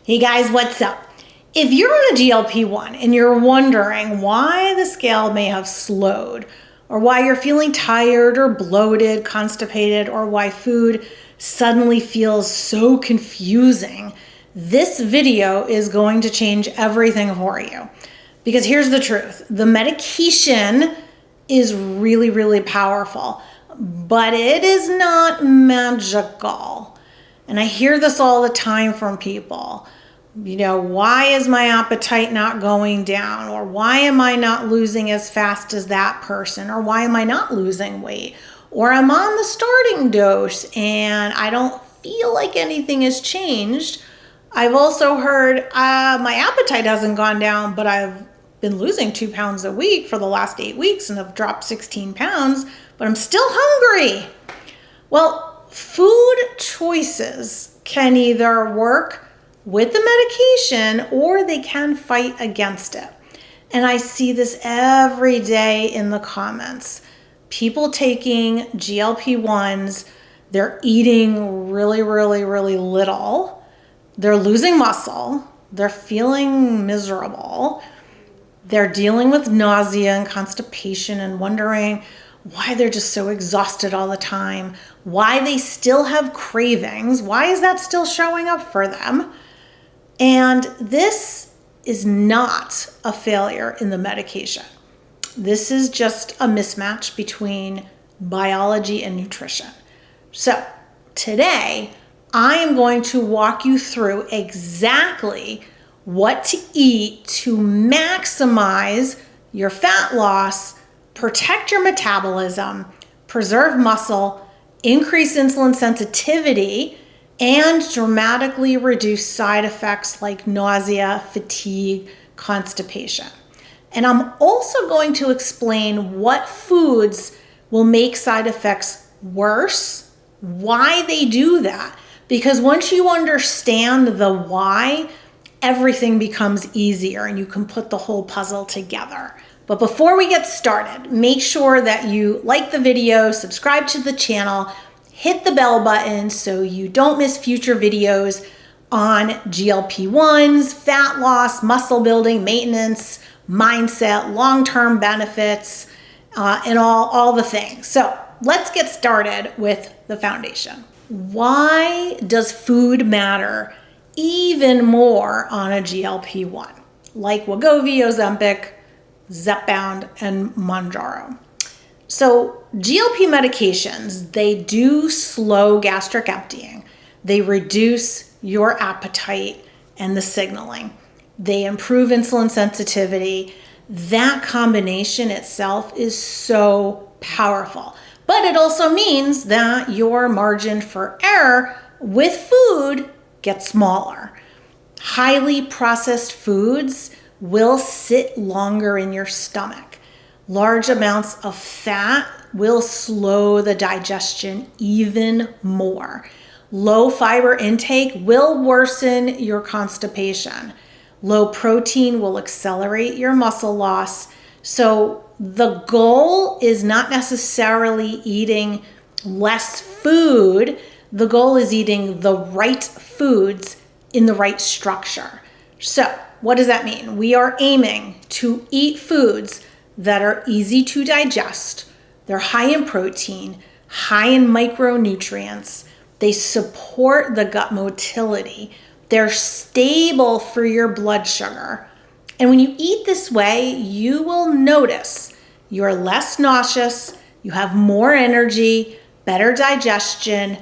Hey guys, what's up? If you're on a GLP-1 and you're wondering why the scale may have slowed, or why you're feeling tired or bloated, constipated, or why food suddenly feels so confusing, this video is going to change everything for you. Because here's the truth, the medication is really, really powerful, but it is not magical. And I hear this all the time from people. You know, why is my appetite not going down? Or why am I not losing as fast as that person? Or why am I not losing weight? Or I'm on the starting dose and I don't feel like anything has changed. I've also heard my appetite hasn't gone down, but I've been losing 2 pounds a week for the last 8 weeks and have dropped 16 pounds, but I'm still hungry. Well, food choices can either work with the medication or they can fight against it. And I see this every day in the comments. People taking GLP-1s, they're eating really, really, really little. They're losing muscle. They're feeling miserable. They're dealing with nausea and constipation and wondering why they're just so exhausted all the time, why they still have cravings, why is that still showing up for them? And this is not a failure in the medication. This is just a mismatch between biology and nutrition. So today, I am going to walk you through exactly what to eat to maximize your fat loss, protect your metabolism, preserve muscle, increase insulin sensitivity, and dramatically reduce side effects like nausea, fatigue, constipation. And I'm also going to explain what foods will make side effects worse, why they do that. Because once you understand the why, everything becomes easier and you can put the whole puzzle together. But before we get started, make sure that you like the video, subscribe to the channel, hit the bell button so you don't miss future videos on GLP-1s, fat loss, muscle building, maintenance, mindset, long-term benefits, and all the things. So let's get started with the foundation. Why does food matter even more on a GLP-1, like Wegovy, Ozempic, Zepbound, and Mounjaro? So GLP medications, they do slow gastric emptying. They reduce your appetite and the signaling. They improve insulin sensitivity. That combination itself is so powerful. But it also means that your margin for error with food gets smaller. Highly processed foods will sit longer in your stomach. Large amounts of fat will slow the digestion even more. Low fiber intake will worsen your constipation. Low protein will accelerate your muscle loss. So the goal is not necessarily eating less food. The goal is eating the right foods in the right structure. So what does that mean? We are aiming to eat foods that are easy to digest. They're high in protein, high in micronutrients. They support the gut motility. They're stable for your blood sugar. And when you eat this way, you will notice you're less nauseous, you have more energy, better digestion,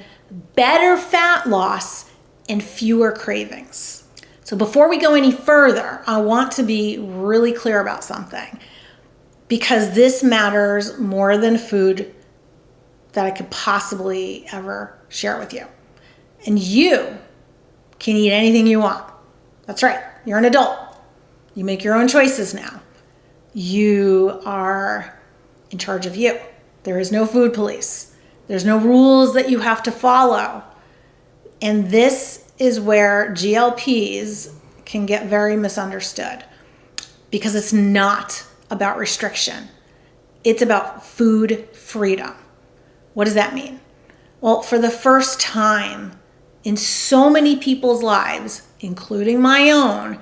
better fat loss, and fewer cravings. So before we go any further, I want to be really clear about something, because this matters more than food that I could possibly ever share with you. And you can eat anything you want. That's right, you're an adult. You make your own choices now. You are in charge of you. There is no food police. There's no rules that you have to follow. And this is where GLPs can get very misunderstood, because it's not about restriction. It's about food freedom. What does that mean? Well, for the first time in so many people's lives, including my own,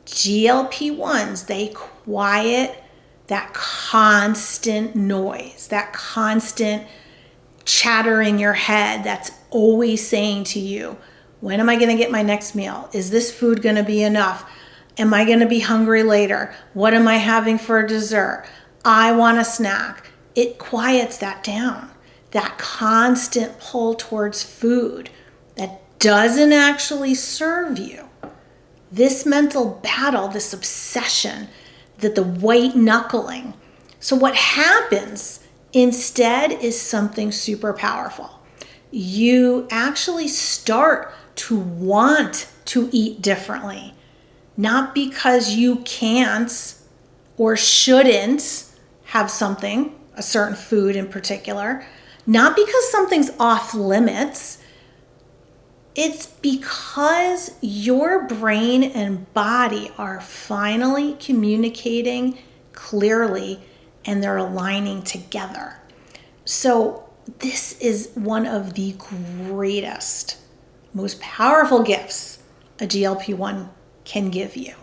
GLP-1s, they quiet that constant noise, that constant chatter in your head that's always saying to you, when am I going to get my next meal? Is this food going to be enough? Am I going to be hungry later? What am I having for dessert? I want a snack. It quiets that down, that constant pull towards food that doesn't actually serve you. This mental battle, this obsession, that the white knuckling. So what happens instead is something super powerful. You actually start to want to eat differently, not because you can't or shouldn't have something, a certain food in particular, not because something's off limits. It's because your brain and body are finally communicating clearly and they're aligning together. So this is one of the greatest, most powerful gifts a GLP-1 can give you.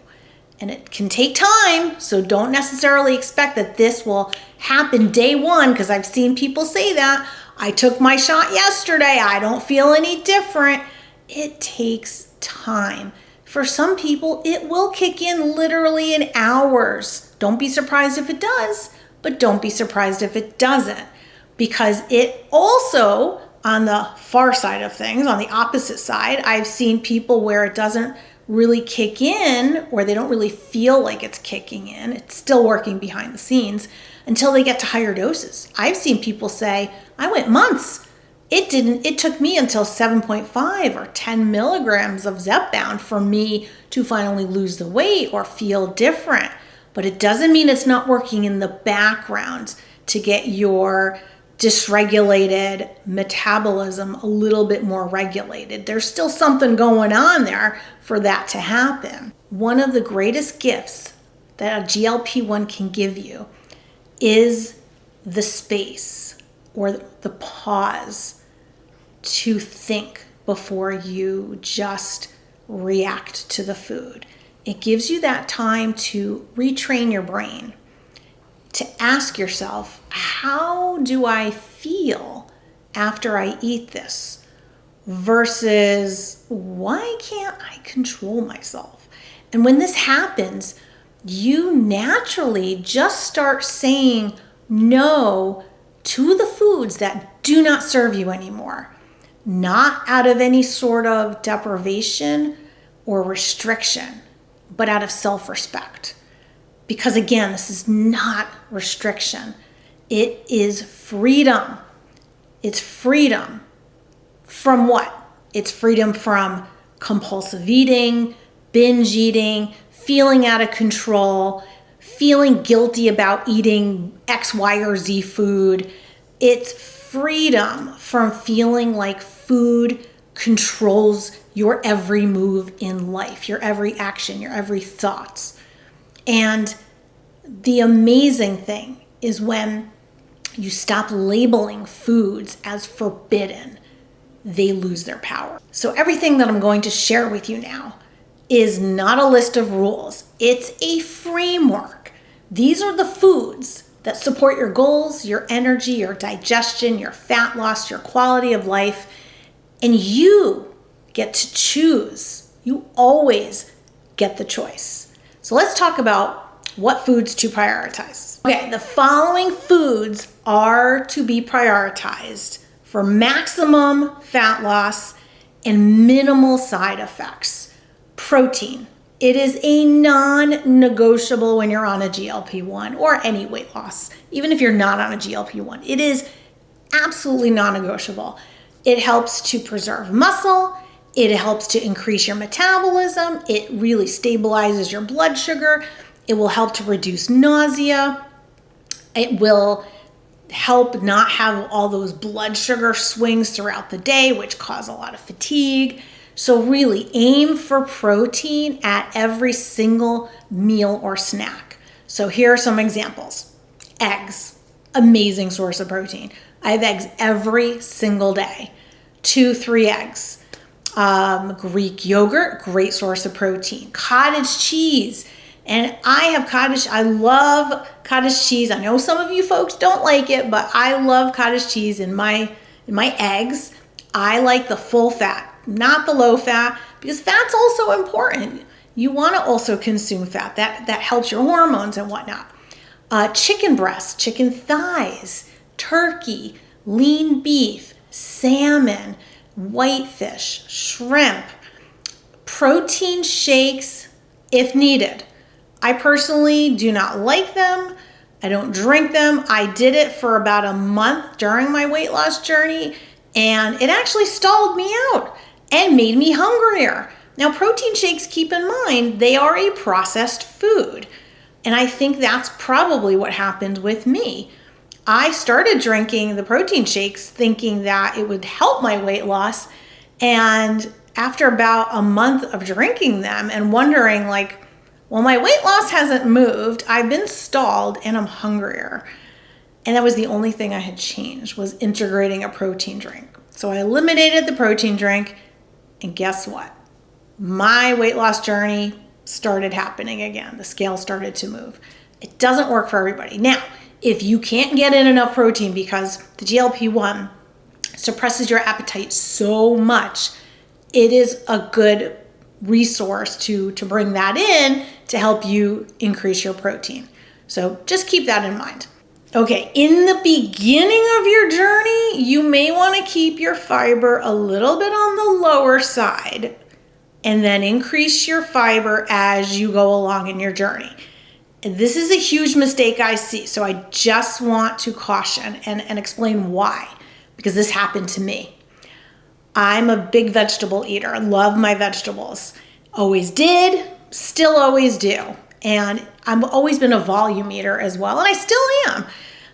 And it can take time, so don't necessarily expect that this will happen day one, because I've seen people say that. I took my shot yesterday, I don't feel any different. It takes time. For some people, it will kick in literally in hours. Don't be surprised if it does, but don't be surprised if it doesn't. Because it also, on the far side of things, on the opposite side, I've seen people where it doesn't really kick in, or they don't really feel like it's kicking in. It's still working behind the scenes until they get to higher doses. I've seen people say, I went months. It took me until 7.5 or 10 milligrams of Zepbound for me to finally lose the weight or feel different. But it doesn't mean it's not working in the background to get your dysregulated metabolism a little bit more regulated. There's still something going on there for that to happen. One of the greatest gifts that a GLP-1 can give you is the space or the pause to think before you just react to the food. It gives you that time to retrain your brain, to ask yourself, how do I feel after I eat this? Versus, why can't I control myself? And when this happens, you naturally just start saying no to the foods that do not serve you anymore. Not out of any sort of deprivation or restriction, but out of self-respect. Because again, this is not restriction. It is freedom. It's freedom from what? It's freedom from compulsive eating, binge eating, feeling out of control, feeling guilty about eating X, Y, or Z food. It's freedom from feeling like food controls your every move in life, your every action, your every thoughts. And the amazing thing is when you stop labeling foods as forbidden, they lose their power. So everything that I'm going to share with you now is not a list of rules. It's a framework. These are the foods that support your goals, your energy, your digestion, your fat loss, your quality of life. And you get to choose. You always get the choice. So let's talk about what foods to prioritize. Okay, the following foods are to be prioritized for maximum fat loss and minimal side effects. Protein. It is a non-negotiable when you're on a GLP-1 or any weight loss. Even if you're not on a GLP-1, it is absolutely non-negotiable. It helps to preserve muscle. It helps to increase your metabolism. It really stabilizes your blood sugar. It will help to reduce nausea. It will help not have all those blood sugar swings throughout the day, which cause a lot of fatigue. So really aim for protein at every single meal or snack. So here are some examples. Eggs, amazing source of protein. I have eggs every single day, 2-3 eggs. Greek yogurt, great source of protein. Cottage cheese. And I love cottage cheese. I know some of you folks don't like it, but I love cottage cheese in my eggs. I like the full fat, not the low fat, because fat's also important. You want to also consume fat. That helps your hormones and whatnot. Chicken breasts, chicken thighs, turkey, lean beef, salmon, whitefish, shrimp, protein shakes if needed. I personally do not like them. I don't drink them. I did it for about a month during my weight loss journey, and it actually stalled me out and made me hungrier. Now, protein shakes, keep in mind, they are a processed food. And I think that's probably what happened with me. I started drinking the protein shakes thinking that it would help my weight loss. And after about a month of drinking them and wondering like, well, my weight loss hasn't moved, I've been stalled, and I'm hungrier. And that was the only thing I had changed, was integrating a protein drink. So I eliminated the protein drink, and guess what? My weight loss journey started happening again. The scale started to move. It doesn't work for everybody. Now, if you can't get in enough protein because the GLP-1 suppresses your appetite so much, it is a good resource to bring that in to help you increase your protein. So just keep that in mind. Okay, in the beginning of your journey, you may want to keep your fiber a little bit on the lower side and then increase your fiber as you go along in your journey. And this is a huge mistake I see, so I just want to caution and explain why, because this happened to me. I'm a big vegetable eater. I love my vegetables. Always did, still always do. And I've always been a volume eater as well, and I still am.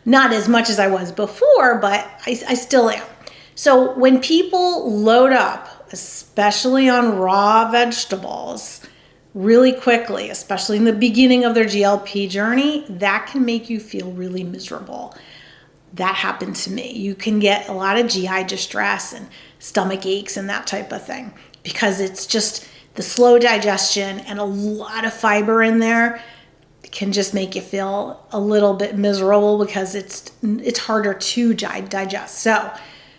Not as much as I was before, but I still am. So when people load up, especially on raw vegetables, really quickly, especially in the beginning of their GLP journey, that can make you feel really miserable. That happened to me. You can get a lot of GI distress and stomach aches and that type of thing because it's just the slow digestion and a lot of fiber in there can just make you feel a little bit miserable because it's harder to digest. So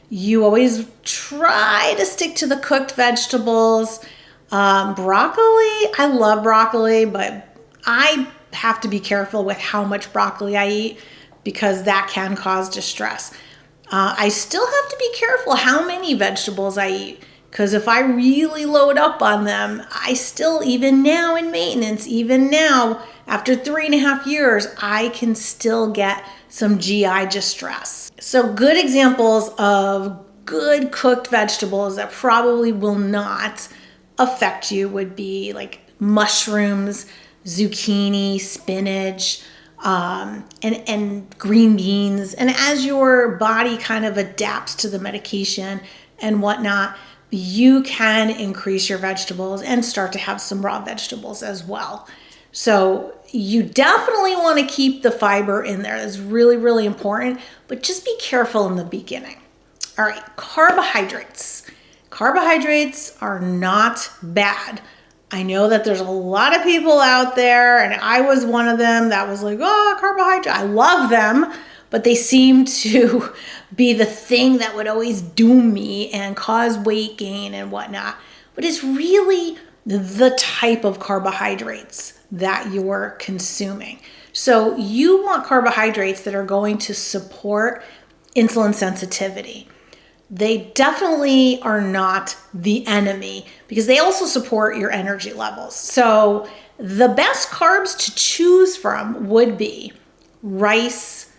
you always try to stick to the cooked vegetables. Broccoli, I love broccoli, but I have to be careful with how much broccoli I eat because that can cause distress. I still have to be careful how many vegetables I eat because if I really load up on them, I still, even now in maintenance, even now after 3.5 years, I can still get some GI distress. So good examples of good cooked vegetables that probably will not affect you would be like mushrooms, zucchini, spinach, and green beans. And as your body kind of adapts to the medication and whatnot, you can increase your vegetables and start to have some raw vegetables as well. So you definitely want to keep the fiber in there. That's really, really important, but just be careful in the beginning. All right, carbohydrates. Carbohydrates are not bad. I know that there's a lot of people out there, and I was one of them that was like, oh, carbohydrate. I love them, but they seem to be the thing that would always doom me and cause weight gain and whatnot. But it's really the type of carbohydrates that you're consuming. So you want carbohydrates that are going to support insulin sensitivity. They definitely are not the enemy because they also support your energy levels. So the best carbs to choose from would be rice,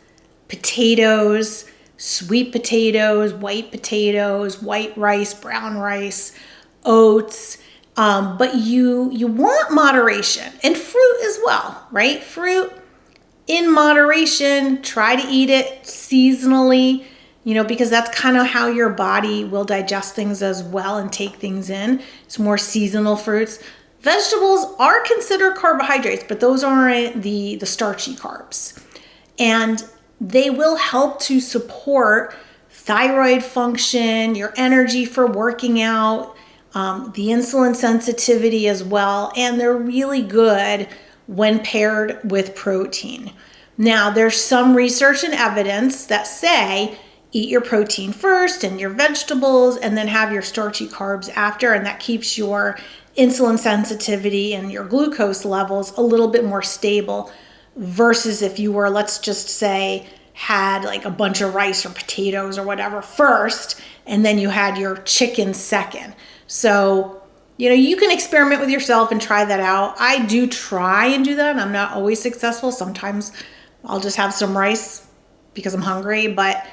potatoes, sweet potatoes, white rice, brown rice, oats. But you want moderation, and fruit as well, right? Fruit in moderation. Try to eat it seasonally, because that's kind of how your body will digest things as well and take things in. It's more seasonal fruits. Vegetables are considered carbohydrates, but those aren't the starchy carbs. And they will help to support thyroid function, your energy for working out, the insulin sensitivity as well, and they're really good when paired with protein. Now, there's some research and evidence that say eat your protein first and your vegetables and then have your starchy carbs after, and that keeps your insulin sensitivity and your glucose levels a little bit more stable versus if you were, let's just say, had like a bunch of rice or potatoes or whatever first, and then you had your chicken second. So, you can experiment with yourself and try that out. I do try and do that. I'm not always successful. Sometimes I'll just have some rice because I'm hungry, but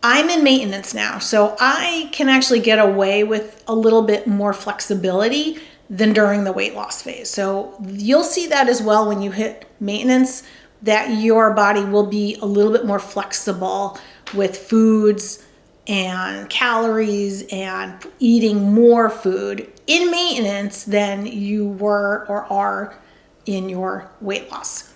I'm in maintenance now, so I can actually get away with a little bit more flexibility than during the weight loss phase. So you'll see that as well when you hit maintenance, that your body will be a little bit more flexible with foods and calories and eating more food in maintenance than you were or are in your weight loss.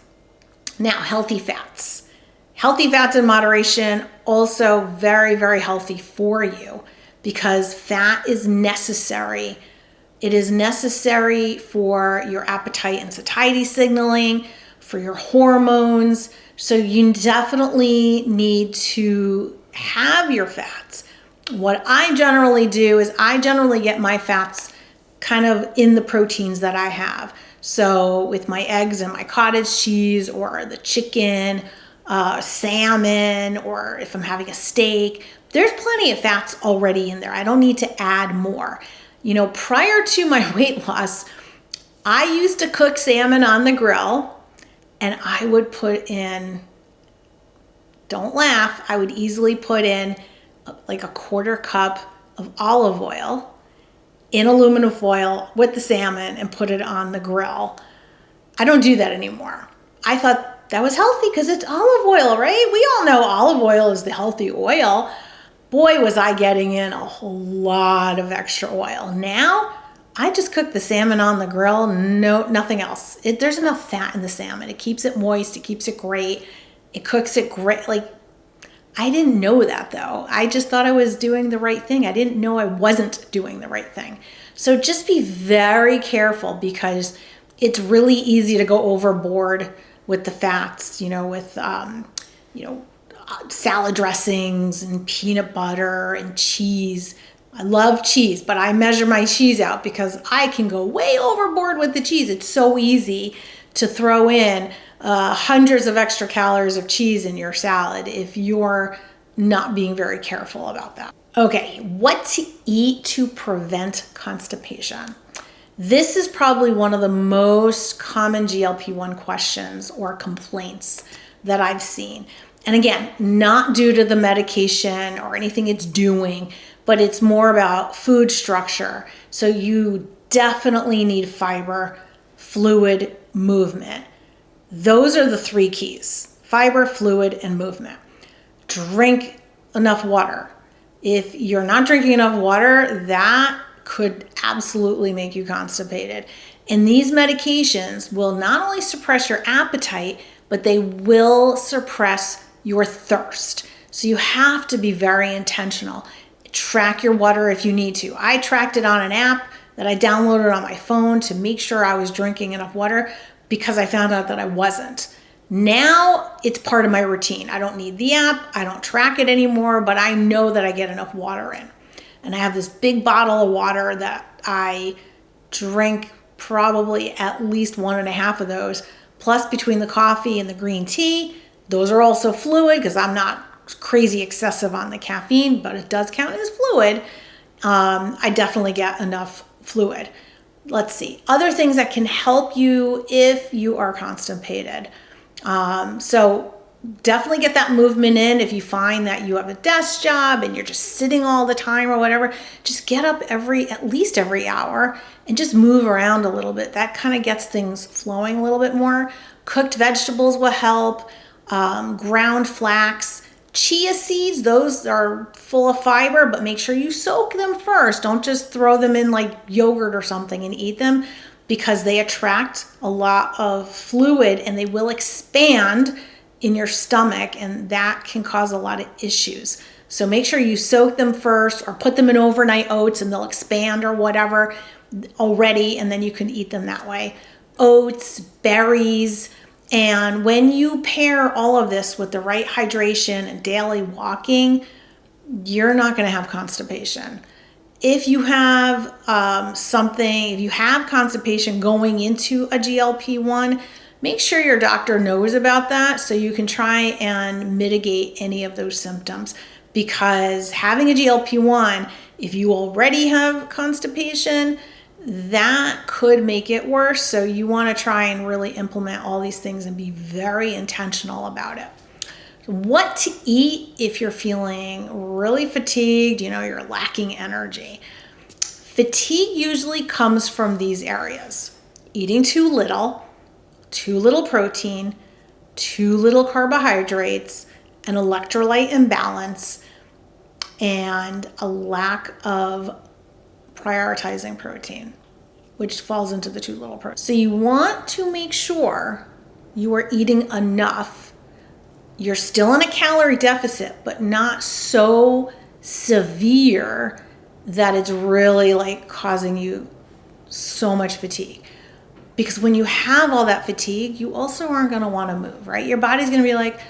Now, healthy fats. Healthy fats in moderation, also very, very healthy for you because fat is necessary. It is necessary for your appetite and satiety signaling, for your hormones. So you definitely need to have your fats. What I generally do is I generally get my fats kind of in the proteins that I have. So with my eggs and my cottage cheese or the chicken, salmon, or if I'm having a steak, there's plenty of fats already in there. I don't need to add more. Prior to my weight loss, I used to cook salmon on the grill and I would put in, don't laugh, I would easily put in like a quarter cup of olive oil in aluminum foil with the salmon and put it on the grill. I don't do that anymore. I thought that was healthy because it's olive oil, right? We all know olive oil is the healthy oil. Boy, was I getting in a whole lot of extra oil. Now, I just cook the salmon on the grill, no, nothing else. There's enough fat in the salmon. It keeps it moist, it keeps it great, it cooks it great. Like, I didn't know that though. I just thought I was doing the right thing. I didn't know I wasn't doing the right thing. So just be very careful because it's really easy to go overboard with the fats, with, salad dressings and peanut butter and cheese. I love cheese, but I measure my cheese out because I can go way overboard with the cheese. It's so easy to throw in hundreds of extra calories of cheese in your salad if you're not being very careful about that. Okay, what to eat to prevent constipation? This is probably one of the most common GLP-1 questions or complaints that I've seen. And again, not due to the medication or anything it's doing, but it's more about food structure. So you definitely need fiber, fluid, movement. Those are the three keys: fiber, fluid, and movement. Drink enough water. If you're not drinking enough water, that could absolutely make you constipated. And these medications will not only suppress your appetite, but they will suppress your thirst. So you have to be very intentional. Track your water if you need to. I tracked it on an app that I downloaded on my phone to make sure I was drinking enough water because I found out that I wasn't. Now it's part of my routine. I don't need the app. I don't track it anymore, but I know that I get enough water in. And I have this big bottle of water that I drink probably at least 1.5 of those. Plus between the coffee and the green tea, those are also fluid because I'm not crazy excessive on the caffeine, but it does count as fluid. I definitely get enough fluid. Let's see. Other things that can help you if you are constipated. So definitely get that movement in. If you find that you have a desk job and you're just sitting all the time or whatever, just get up at least every hour and just move around a little bit. That kind of gets things flowing a little bit more. Cooked vegetables will help. Ground flax, chia seeds, those are full of fiber, but make sure you soak them first. Don't just throw them in like yogurt or something and eat them because they attract a lot of fluid and they will expand in your stomach, and that can cause a lot of issues. So make sure you soak them first or put them in overnight oats and they'll expand or whatever already, and then you can eat them that way. Oats, berries, and when you pair all of this with the right hydration and daily walking, you're not going to have constipation. If you have if you have constipation going into a GLP-1, make sure your doctor knows about that so you can try and mitigate any of those symptoms. Because having a GLP-1, if you already have constipation, that could make it worse. So you want to try and really implement all these things and be very intentional about it. What to eat if you're feeling really fatigued, you're lacking energy. Fatigue usually comes from these areas: eating too little protein, too little carbohydrates, an electrolyte imbalance, and a lack of prioritizing protein, which falls into the too little protein. So you want to make sure you are eating enough. You're still in a calorie deficit, but not so severe that it's really like causing you so much fatigue. Because when you have all that fatigue, you also aren't going to want to move, right? Your body's going to be like,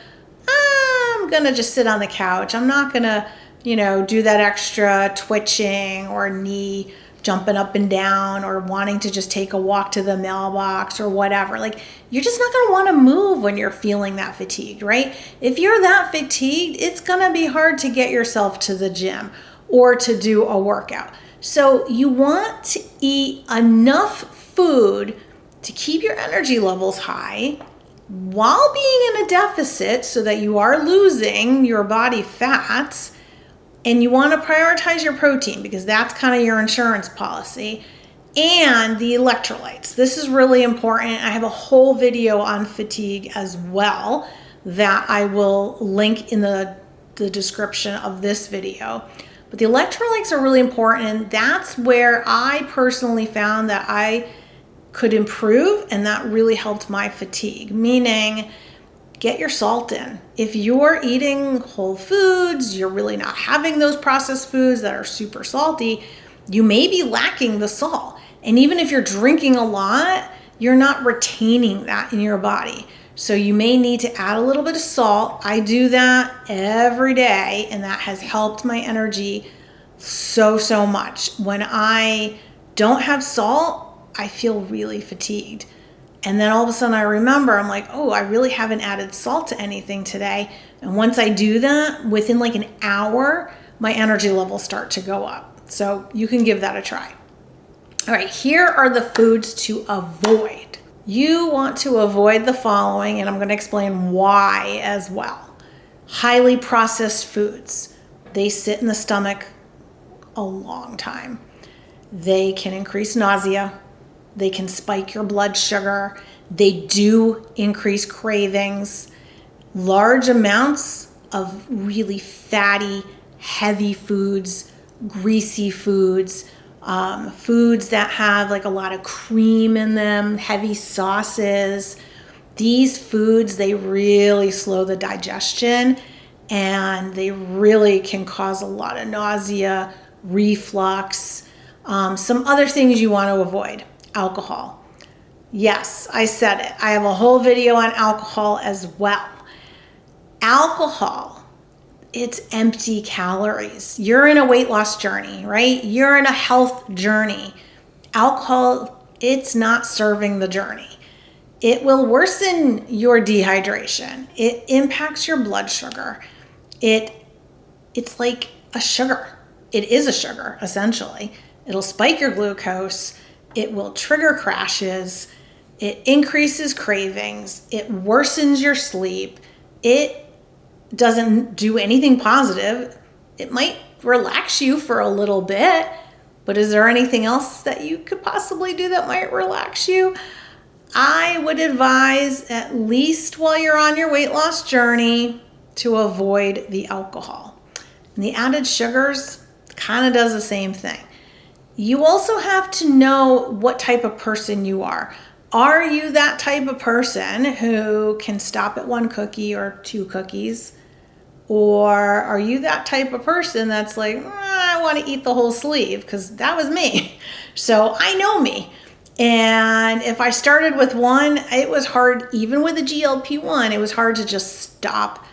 I'm going to just sit on the couch. I'm not going to, do that extra twitching or knee jumping up and down or wanting to just take a walk to the mailbox or whatever. Like, you're just not going to want to move when you're feeling that fatigued, right? If you're that fatigued, it's going to be hard to get yourself to the gym or to do a workout. So you want to eat enough food to keep your energy levels high while being in a deficit so that you are losing your body fats. And you want to prioritize your protein because that's kind of your insurance policy, and the electrolytes. This is really important. I have a whole video on fatigue as well that I will link in the description of this video. But the electrolytes are really important, and that's where I personally found that I could improve, and that really helped my fatigue, meaning get your salt in. If you're eating whole foods, you're really not having those processed foods that are super salty, you may be lacking the salt. And even if you're drinking a lot, you're not retaining that in your body. So you may need to add a little bit of salt. I do that every day, and that has helped my energy so much. When I don't have salt, I feel really fatigued. And then all of a sudden I remember, I'm like, oh, I really haven't added salt to anything today. And once I do that, within like an hour, my energy levels start to go up. So you can give that a try. All right, here are the foods to avoid. You want to avoid the following, and I'm going to explain why as well. Highly processed foods. They sit in the stomach a long time. They can increase nausea. They can spike your blood sugar. They do increase cravings. Large amounts of really fatty, heavy foods, greasy foods, foods that have like a lot of cream in them, heavy sauces. These foods, they really slow the digestion, and they really can cause a lot of nausea, reflux. Some other things you want to avoid. Alcohol. Yes, I said it. I have a whole video on alcohol as well. Alcohol, it's empty calories. You're in a weight loss journey, right? You're in a health journey. Alcohol, it's not serving the journey. It will worsen your dehydration. It impacts your blood sugar. It's like a sugar. It is a sugar, essentially. It'll spike your glucose. It will trigger crashes. It increases cravings. It worsens your sleep. It doesn't do anything positive. It might relax you for a little bit, but is there anything else that you could possibly do that might relax you? I would advise, at least while you're on your weight loss journey, to avoid the alcohol. And the added sugars kind of does the same thing. You also have to know what type of person you are. Are you that type of person who can stop at one cookie or two cookies? Or are you that type of person that's like, I want to eat the whole sleeve? Because that was me. So I know me. And if I started with one, it was hard, even with a GLP-1, it was hard to just stop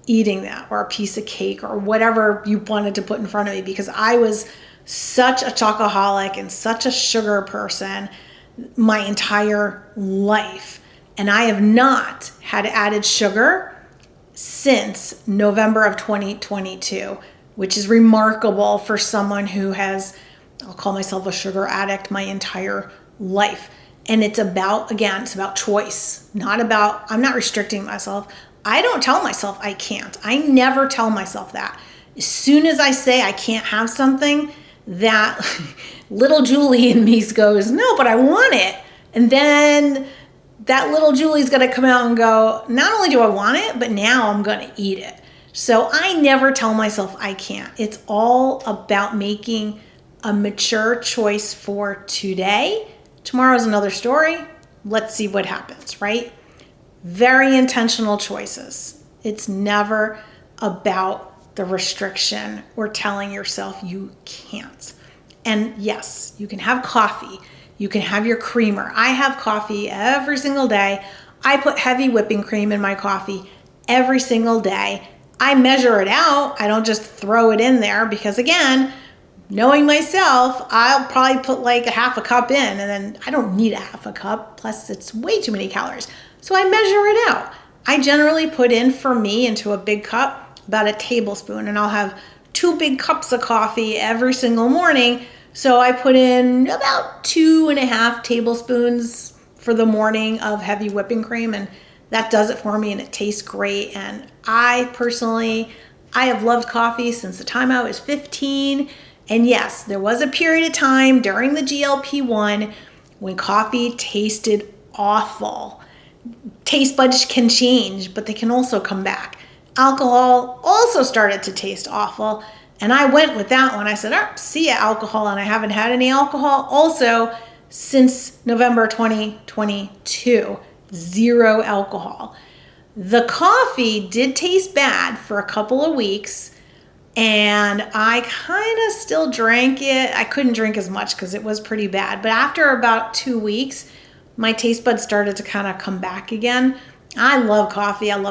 eating that, or a piece of cake, or whatever you wanted to put in front of me, because I was such a chocoholic and such a sugar person my entire life. And I have not had added sugar since November of 2022, which is remarkable for someone who has, I'll call myself a sugar addict, my entire life. And it's about, again, it's about choice, not about, I'm not restricting myself. I don't tell myself I can't. I never tell myself that. As soon as I say I can't have something, that little Julie in me goes, no, but I want it. And then that little Julie's going to come out and go, not only do I want it, but now I'm going to eat it. So I never tell myself I can't. It's all about making a mature choice for today. Tomorrow's another story. Let's see what happens, right? Very intentional choices. It's never about the restriction or telling yourself you can't. And yes, you can have coffee. You can have your creamer. I have coffee every single day. I put heavy whipping cream in my coffee every single day. I measure it out. I don't just throw it in there because, again, knowing myself, I'll probably put like a half a cup in, and then I don't need a half a cup. Plus, it's way too many calories. So I measure it out. I generally put in, for me, into a big cup, about a tablespoon, and I'll have 2 big cups of coffee every single morning. So I put in about 2.5 tablespoons for the morning of heavy whipping cream, and that does it for me, and it tastes great. And I have loved coffee since the time I was 15. And yes, there was a period of time during the GLP-1 when coffee tasted awful. Taste buds can change, but they can also come back. Alcohol also started to taste awful. And I went with that one. I said, see ya, alcohol. And I haven't had any alcohol also since November 2022. 0 alcohol. The coffee did taste bad for a couple of weeks. And I kind of still drank it. I couldn't drink as much because it was pretty bad. But after about 2 weeks, my taste buds started to kind of come back again. I love coffee. I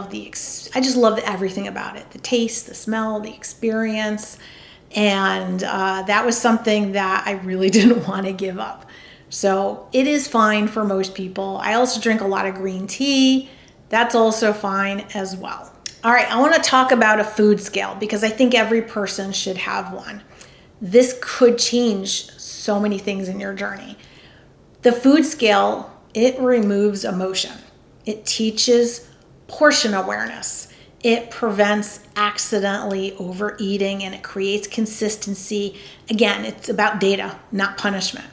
just love everything about it. The taste, the smell, the experience. And that was something that I really didn't want to give up. So it is fine for most people. I also drink a lot of green tea. That's also fine as well. All right, I want to talk about a food scale because I think every person should have one. This could change so many things in your journey. The food scale, it removes emotion. It teaches portion awareness. It prevents accidentally overeating, and it creates consistency. Again, it's about data, not punishment.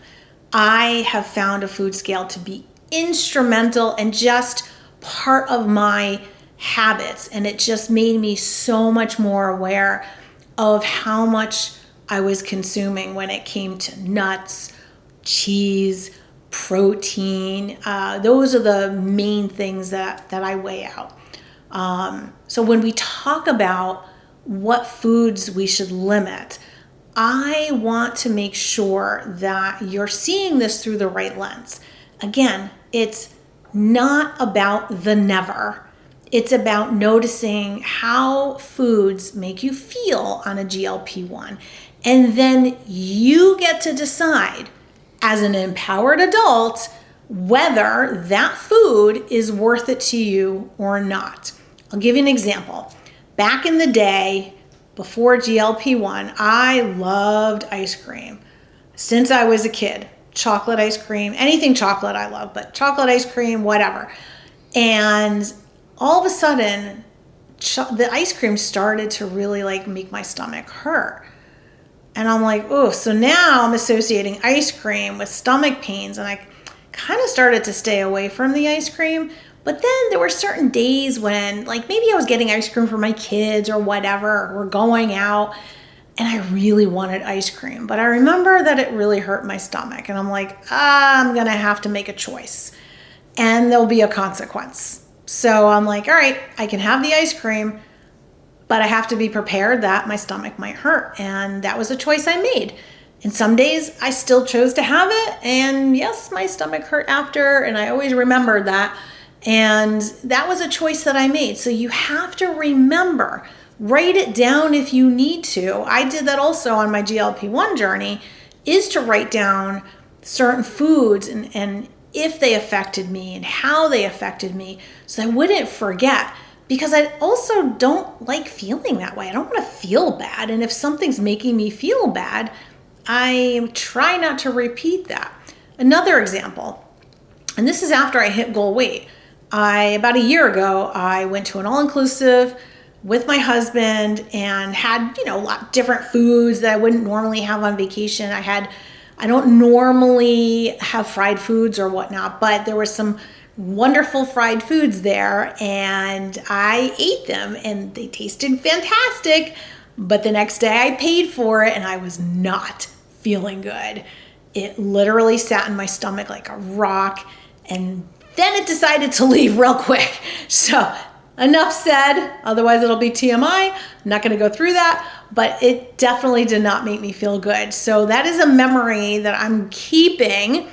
I have found a food scale to be instrumental and just part of my habits, and it just made me so much more aware of how much I was consuming when it came to nuts, cheese, protein. Those are the main things that I weigh out. So when we talk about what foods we should limit, I want to make sure that you're seeing this through the right lens. Again, it's not about the never. It's about noticing how foods make you feel on a GLP-1. And then you get to decide as an empowered adult whether that food is worth it to you or not. I'll give you an example. Back in the day, before GLP-1, I loved ice cream. Since I was a kid, chocolate ice cream, anything chocolate I love, but chocolate ice cream, whatever. And all of a sudden, the ice cream started to really make my stomach hurt. And I'm like, oh, so now I'm associating ice cream with stomach pains. And I kind of started to stay away from the ice cream. But then there were certain days when maybe I was getting ice cream for my kids or whatever, or we're going out, and I really wanted ice cream. But I remember that it really hurt my stomach. And I'm like, I'm going to have to make a choice. And there'll be a consequence. So I'm like, all right, I can have the ice cream, but I have to be prepared that my stomach might hurt. And that was a choice I made. And some days I still chose to have it. And yes, my stomach hurt after, and I always remembered that. And that was a choice that I made. So you have to remember, write it down if you need to. I did that also on my GLP-1 journey, is to write down certain foods and if they affected me and how they affected me, so I wouldn't forget. Because I also don't like feeling that way. I don't want to feel bad. And if something's making me feel bad, I try not to repeat that. Another example, and this is after I hit goal weight. About a year ago, I went to an all-inclusive with my husband and had, a lot of different foods that I wouldn't normally have on vacation. I don't normally have fried foods or whatnot, but there were some wonderful fried foods there and I ate them and they tasted fantastic. But the next day I paid for it and I was not feeling good. It literally sat in my stomach like a rock, and then it decided to leave real quick. So enough said, otherwise it'll be TMI. I'm not going to go through that, but it definitely did not make me feel good. So that is a memory that I'm keeping,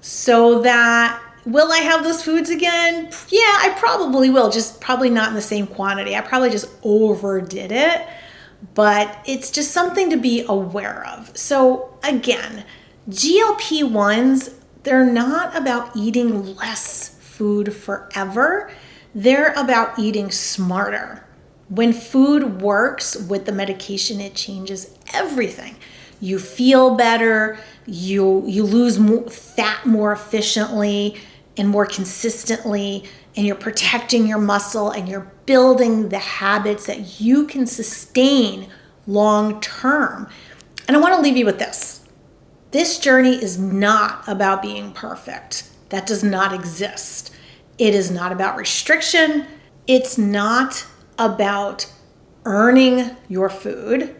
so that will I have those foods again? Yeah, I probably will, just probably not in the same quantity. I probably just overdid it, but it's just something to be aware of. So again, GLP-1s, they're not about eating less food forever. They're about eating smarter. When food works with the medication, it changes everything. You feel better, you lose fat more efficiently and more consistently, and you're protecting your muscle and you're building the habits that you can sustain long term. And I want to leave you with this. This journey is not about being perfect. That does not exist. It is not about restriction. It's not about earning your food.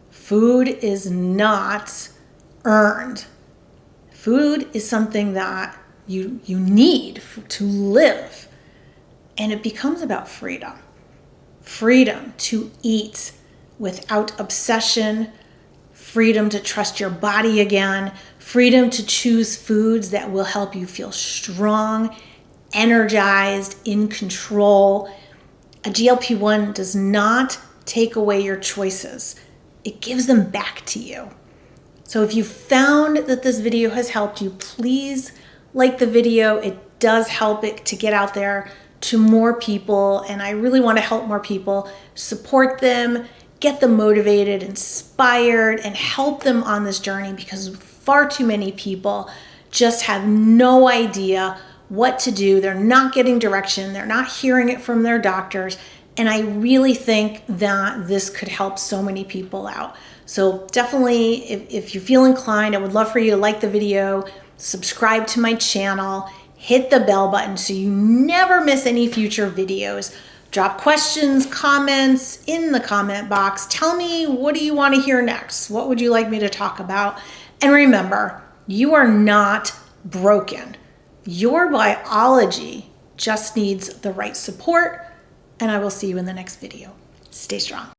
Food is not earned. Food is something that you need to live. And it becomes about freedom. Freedom to eat without obsession, freedom to trust your body again, freedom to choose foods that will help you feel strong, energized, in control. A GLP-1 does not take away your choices. It gives them back to you. So if you found that this video has helped you, please like the video. It does help it to get out there to more people, and I really want to help more people, support them, get them motivated, inspired, and help them on this journey, because far too many people just have no idea what to do. They're not getting direction. They're not hearing it from their doctors. And I really think that this could help so many people out. So definitely, if you feel inclined, I would love for you to like the video, subscribe to my channel, hit the bell button so you never miss any future videos. Drop questions, comments in the comment box. Tell me, what do you want to hear next? What would you like me to talk about? And remember, you are not broken. Your biology just needs the right support, and I will see you in the next video. Stay strong.